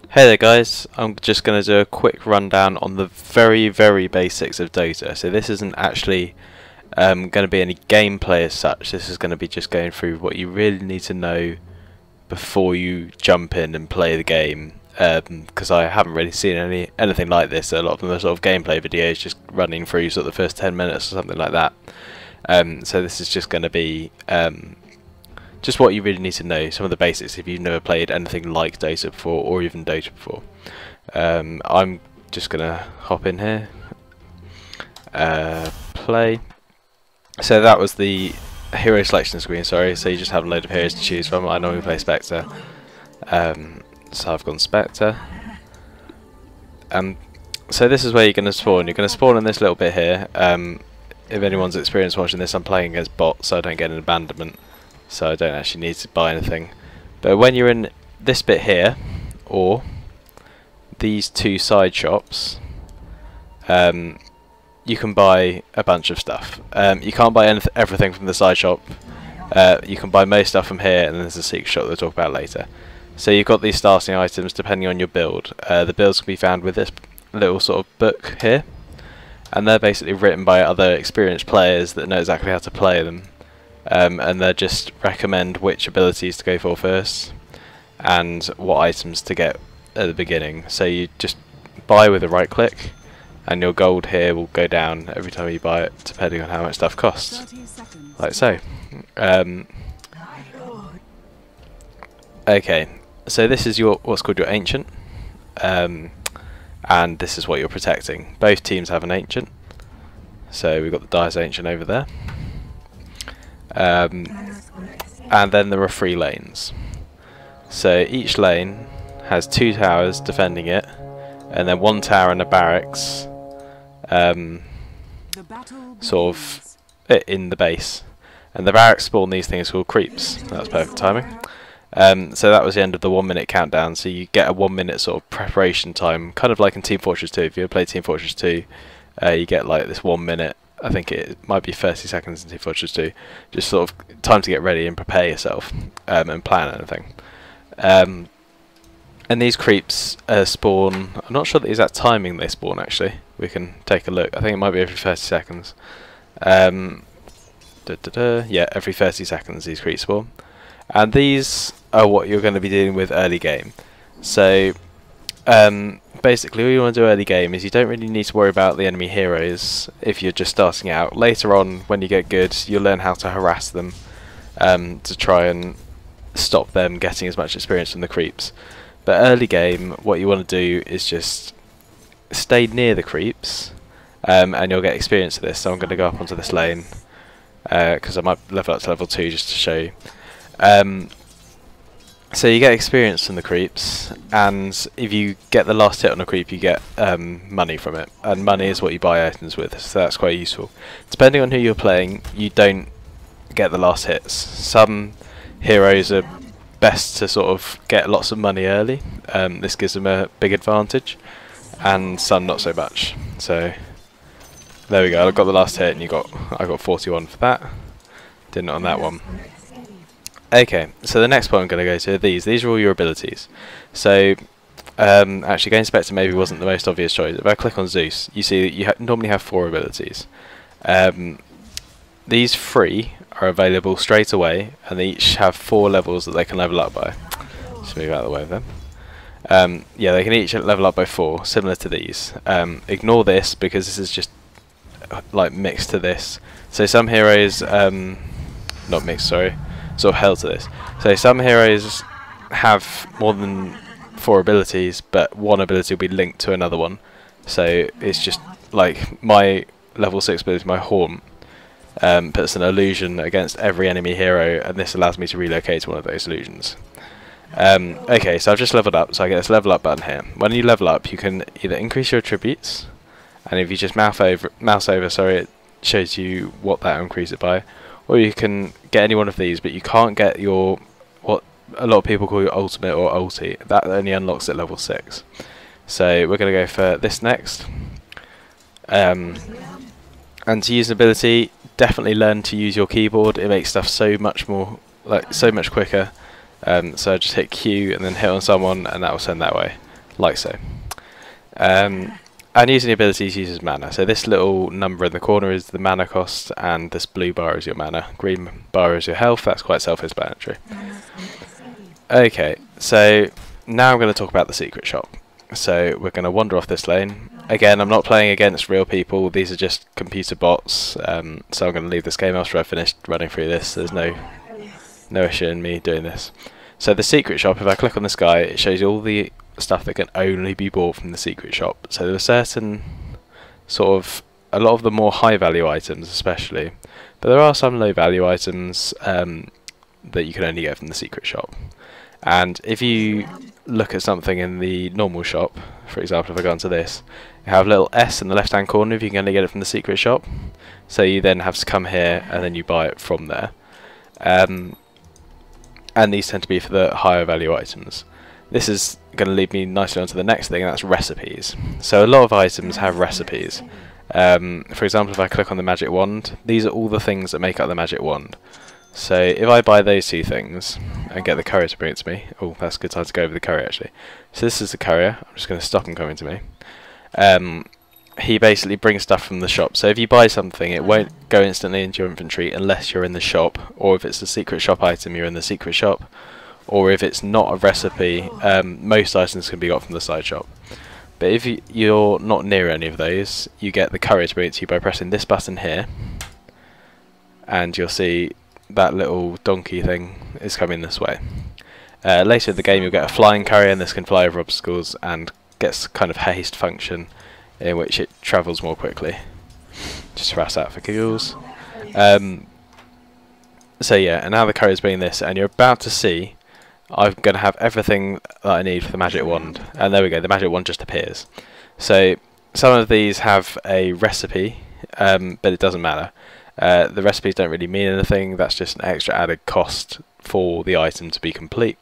Hey there guys, I'm just going to do a quick rundown on the very basics of Dota. So this isn't actually going to be any gameplay as such, this is going to be just going through what you really need to know before you jump in and play the game. Because I haven't really seen anything like this. A lot of them are sort of gameplay videos just running through sort of the first 10 minutes or something like that. So this is just going to be just what you really need to know, some of the basics if you've never played anything like Dota before or even Dota before. I'm just going to hop in here, play. So that was the hero selection screen, sorry, so you just have a load of heroes to choose from. I normally play Spectre, so I've gone Spectre. So this is where you're going to spawn. You're going to spawn in this little bit here. If anyone's experienced watching this, I'm playing against bots, so I don't get an abandonment. So I don't actually need to buy anything. But when you're in this bit here, or these two side shops, you can buy a bunch of stuff. You can't buy everything from the side shop. You can buy most stuff from here, and then there's a secret shop that we'll talk about later. So you've got these starting items depending on your build. The builds can be found with this little sort of book here, and they're basically written by other experienced players that know exactly how to play them. And they just recommend which abilities to go for first and what items to get at the beginning. So you just buy with a right click and your gold here will go down every time you buy it depending on how much stuff costs, like so. Okay, so this is your what's called your ancient, and this is what you're protecting. Both teams have an ancient, so we've got the Dire's ancient over there. And then there are 3 lanes. So each lane has 2 towers defending it, and then 1 tower and a barracks sort of in the base. And the barracks spawn these things called creeps. That's perfect timing. So that was the end of the 1 minute countdown, so you get a 1 minute sort of preparation time, kind of like in Team Fortress 2. If you ever played Team Fortress 2, you get like this 1 minute. I think it might be 30 seconds in Team Fortress 2, just sort of time to get ready and prepare yourself and plan anything. And these creeps spawn, I'm not sure the exact timing they spawn actually, we can take a look. I think it might be every 30 seconds. Yeah, every 30 seconds these creeps spawn. And these are what you're going to be dealing with early game. So basically all you want to do early game is you don't really need to worry about the enemy heroes if you're just starting out. Later on, when you get good, you'll learn how to harass them to try and stop them getting as much experience from the creeps. But early game, what you want to do is just stay near the creeps, and you'll get experience of this. So I'm going to go up onto this lane because I might level up to level 2 just to show you. So you get experience from the creeps, and if you get the last hit on a creep you get money from it, and money is what you buy items with, so that's quite useful. Depending on who you're playing, you don't get the last hits. Some heroes are best to sort of get lots of money early, this gives them a big advantage, and some not so much. So there we go, I got the last hit and I got 41 for that, didn't on that one. Okay, so the next point I'm going to go to are these. These are all your abilities. So, actually going Spectre maybe wasn't the most obvious choice. If I click on Zeus, you see that you normally have 4 abilities. These 3 are available straight away, and they each have 4 levels that they can level up by. Just move out of the way of them. Yeah, they can each level up by 4, similar to these. Ignore this, because this is just like mixed to this. So some heroes, not mixed, sorry, sort of held to this. So some heroes have more than 4 abilities, but one ability will be linked to another one. So it's just like my level 6 ability, my Haunt, puts an illusion against every enemy hero, and this allows me to relocate to one of those illusions. Okay, so I've just leveled up, so I get this level up button here. When you level up, you can either increase your attributes, and if you just mouse over, sorry, it shows you what that will increase it by. Or you can get any one of these, but you can't get your, what a lot of people call your ultimate or ulti. That only unlocks at level 6. So we're going to go for this next. And to use an ability, definitely learn to use your keyboard. It makes stuff so much more, like so much quicker. So I just hit Q and then hit on someone, and that will send that way. like so. And using the abilities uses mana. So this little number in the corner is the mana cost, and this blue bar is your mana. Green bar is your health. That's quite self-explanatory. Okay, so now I'm going to talk about the secret shop. So we're going to wander off this lane. Again, I'm not playing against real people. These are just computer bots. So I'm going to leave this game after I've finished running through this. There's no issue in me doing this. So the secret shop, if I click on this guy, it shows you all the stuff that can only be bought from the secret shop. So there are certain a lot of the more high value items especially, but there are some low value items that you can only get from the secret shop. And if you look at something in the normal shop, for example if I go into this, you have a little S in the left hand corner if you can only get it from the secret shop. So you then have to come here and then you buy it from there. And these tend to be for the higher value items. This is going to lead me nicely onto the next thing, and that's recipes. So a lot of items have recipes. For example, if I click on the magic wand, these are all the things that make up the magic wand. So if I buy those two things and get the courier to bring it to me, oh, that's a good time to go over the courier actually. So this is the courier. I'm just going to stop him coming to me. He basically brings stuff from the shop. So if you buy something, it won't go instantly into your inventory unless you're in the shop, or if it's a secret shop item, you're in the secret shop. Or if it's not a recipe, most items can be got from the side shop. But if you're not near any of those, you get the courier to bring it to you by pressing this button here, and you'll see that little donkey thing is coming this way. Later in the game you'll get a flying courier, and this can fly over obstacles and gets kind of haste function in which it travels more quickly. Just harass that for giggles. So yeah, and now the courier's bringing this, and you're about to see I'm going to have everything that I need for the magic wand, and there we go, the magic wand just appears. So some of these have a recipe, but it doesn't matter. The recipes don't really mean anything, that's just an extra added cost for the item to be complete.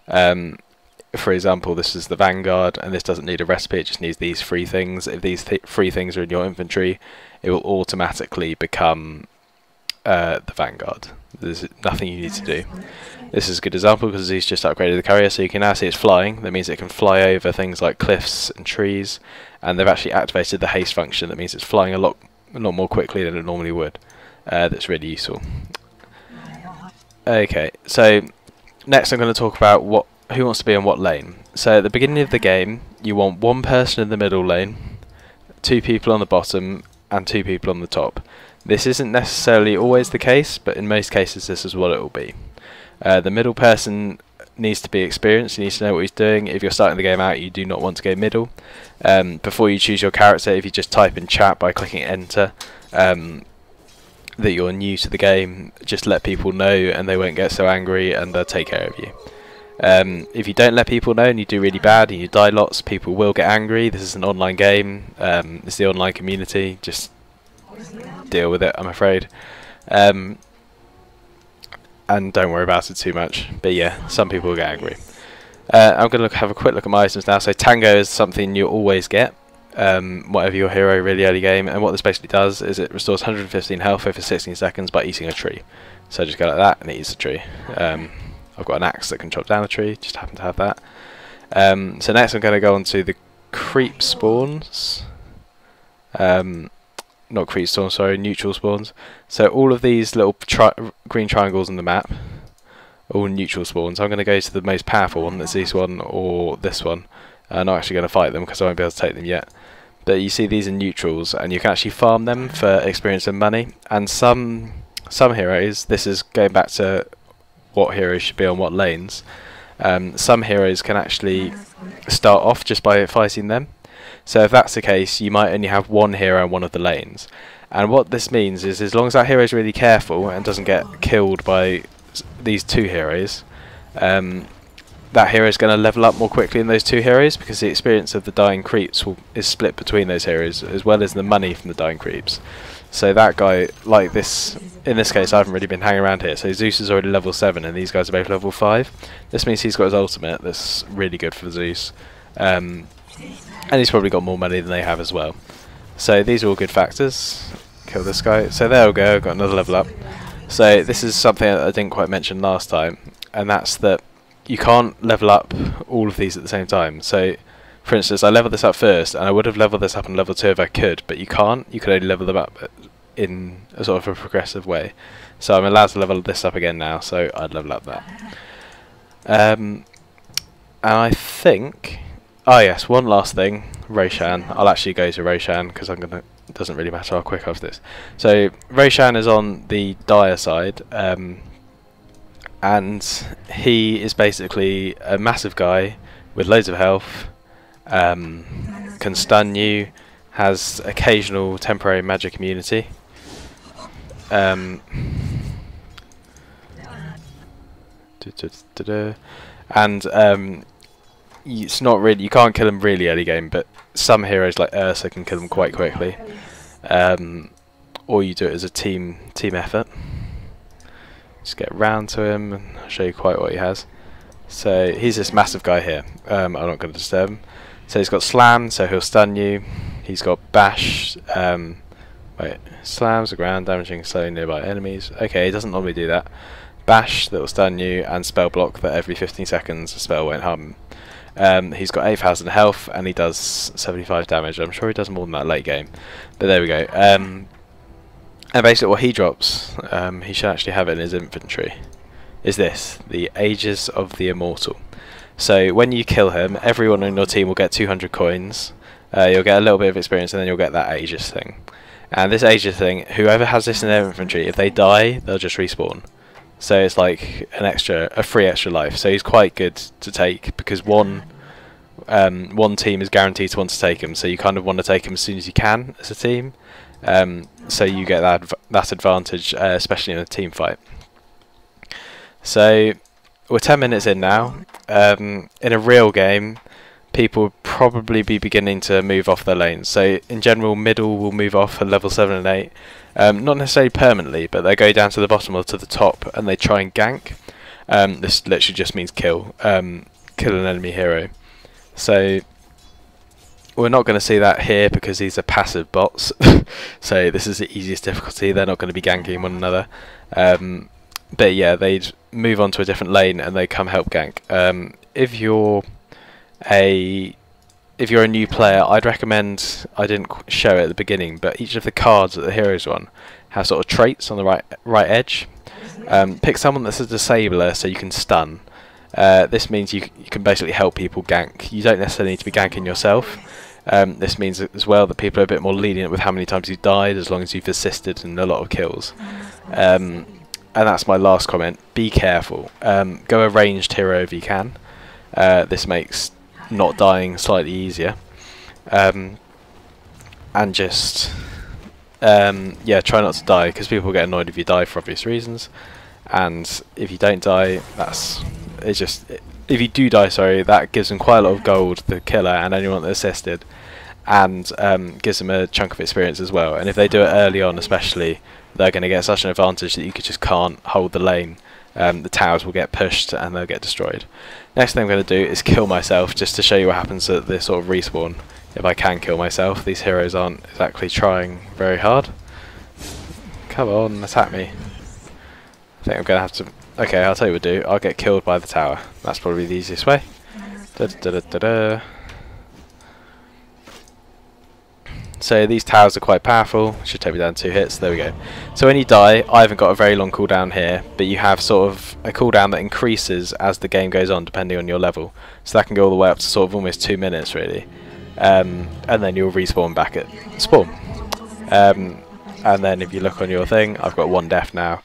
For example, this is the Vanguard, and this doesn't need a recipe, it just needs these three things. If these three things are in your inventory, it will automatically become the Vanguard. There's nothing you need to do. This is a good example because he's just upgraded the courier, so you can now see it's flying. That means it can fly over things like cliffs and trees, and they've actually activated the haste function. That means it's flying a lot more quickly than it normally would. That's really useful. Okay, so next I'm going to talk about who wants to be on what lane. So at the beginning of the game, you want one person in the middle lane, 2 people on the bottom, and 2 people on the top. This isn't necessarily always the case, but in most cases this is what it will be. The middle person needs to be experienced, he needs to know what he's doing. If you're starting the game out, you do not want to go middle. Before you choose your character, if you just type in chat by clicking enter that you're new to the game, just let people know and they won't get so angry and they'll take care of you. If you don't let people know and you do really bad and you die lots, people will get angry. This is an online game, it's the online community, just deal with it, I'm afraid. And don't worry about it too much, but yeah, some people will get angry. I'm going to have a quick look at my items now. So Tango is something you always get, whatever your hero really early game, and what this basically does is it restores 115 health for 16 seconds by eating a tree. So just go like that and it eats the tree. I've got an axe that can chop down a tree, just happen to have that. So next I'm going to go on to the creep spawns. Not creep spawns, sorry, neutral spawns. So all of these little green triangles on the map, all neutral spawns. I'm going to go to the most powerful one, that's this one or this one. I'm not actually going to fight them because I won't be able to take them yet. But you see these are neutrals, and you can actually farm them for experience and money. And some heroes, this is going back to what heroes should be on what lanes. Some heroes can actually start off just by fighting them. So if that's the case, you might only have one hero on one of the lanes. And what this means is, as long as that hero is really careful and doesn't get killed by these 2 heroes, that hero is going to level up more quickly than those 2 heroes, because the experience of the dying creeps is split between those heroes, as well as the money from the dying creeps. So that guy, like this, in this case I haven't really been hanging around here, so Zeus is already level 7 and these guys are both level 5. This means he's got his ultimate, that's really good for Zeus. And he's probably got more money than they have as well. So these are all good factors. Kill this guy. So there we go, I've got another level up. So this is something that I didn't quite mention last time, and that's that you can't level up all of these at the same time. So for instance, I leveled this up first, and I would have leveled this up on level 2 if I could, but you can't. You could only level them up in a sort of a progressive way. So I'm allowed to level this up again now, so I'd level up that. And I think... Oh yes, one last thing, Roshan. I'll actually go to Roshan, because I'm gonna... It doesn't really matter how quick after this. So Roshan is on the dire side, and he is basically a massive guy with loads of health, can stun you, has occasional temporary magic immunity. And it's not really, you can't kill him really early game, but some heroes like Ursa can kill him quite quickly. Or you do it as a team effort. Just get round to him and I'll show you quite what he has. So he's this massive guy here. I'm not going to disturb him. So he's got slam, so he'll stun you. He's got bash. Slams the ground, damaging slowly nearby enemies. Okay, he doesn't normally do that. Bash, that will stun you, and spell block, that every 15 seconds a spell won't harm him. He's got 8,000 health and he does 75 damage. I'm sure he does more than that late game, but there we go. And basically what he drops, he should actually have it in his inventory, is this, the Aegis of the Immortal. So when you kill him, everyone on your team will get 200 coins, you'll get a little bit of experience, and then you'll get that Aegis thing. And this Aegis thing, whoever has this in their inventory, if they die, they'll just respawn. So it's like a free extra life. So he's quite good to take, because one team is guaranteed to want to take him. So you kind of want to take him as soon as you can as a team. So you get that advantage, especially in a team fight. So we're 10 minutes in now. In a real game, people would probably be beginning to move off their lanes. So in general, middle will move off at level 7 and 8. Not necessarily permanently, but they go down to the bottom or to the top and they try and gank. This literally just means kill an enemy hero. So we're not going to see that here because these are passive bots. So this is the easiest difficulty. They're not going to be ganking one another. But yeah, they'd move on to a different lane and they come help gank. If you're a new player, I'd recommend, I didn't show it at the beginning, but each of the cards that the heroes on have sort of traits on the right edge. Pick someone that's a disabler so you can stun. This means you can basically help people gank. You don't necessarily need to be ganking yourself. This means as well that people are a bit more lenient with how many times you've died, as long as you've assisted in a lot of kills. And that's my last comment. Be careful. Go a ranged hero if you can. This makes not dying slightly easier. And just yeah, try not to die, because people get annoyed if you die for obvious reasons. And if you don't die, if you do die, sorry, that gives them quite a lot of gold, the killer and anyone that assisted, and gives them a chunk of experience as well. And if they do it early on especially, they're going to get such an advantage that you just can't hold the lane. The towers will get pushed and they'll get destroyed. Next thing I'm going to do is kill myself, just to show you what happens at this sort of respawn if I can kill myself. These heroes aren't exactly trying very hard. Come on, attack me. I think I'm going to have to... Okay, I'll tell you what we'll do. I'll get killed by the tower. That's probably the easiest way. So these towers are quite powerful. Should take me down 2 hits. There we go. So when you die, I haven't got a very long cooldown here, but you have sort of a cooldown that increases as the game goes on, depending on your level. So that can go all the way up to sort of almost 2 minutes, really. And then you'll respawn back at spawn. And then if you look on your thing, I've got 1 death now.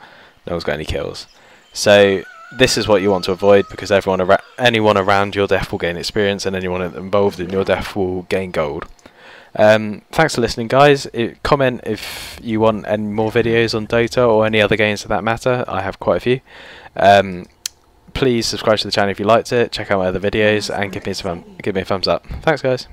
No one's got any kills. So this is what you want to avoid, because anyone around your death will gain experience, and anyone involved in your death will gain gold. Thanks for listening, guys. Comment if you want any more videos on Dota or any other games for that matter. I have quite a few. Please subscribe to the channel if you liked it. Check out my other videos and give me a thumbs up. Thanks, guys.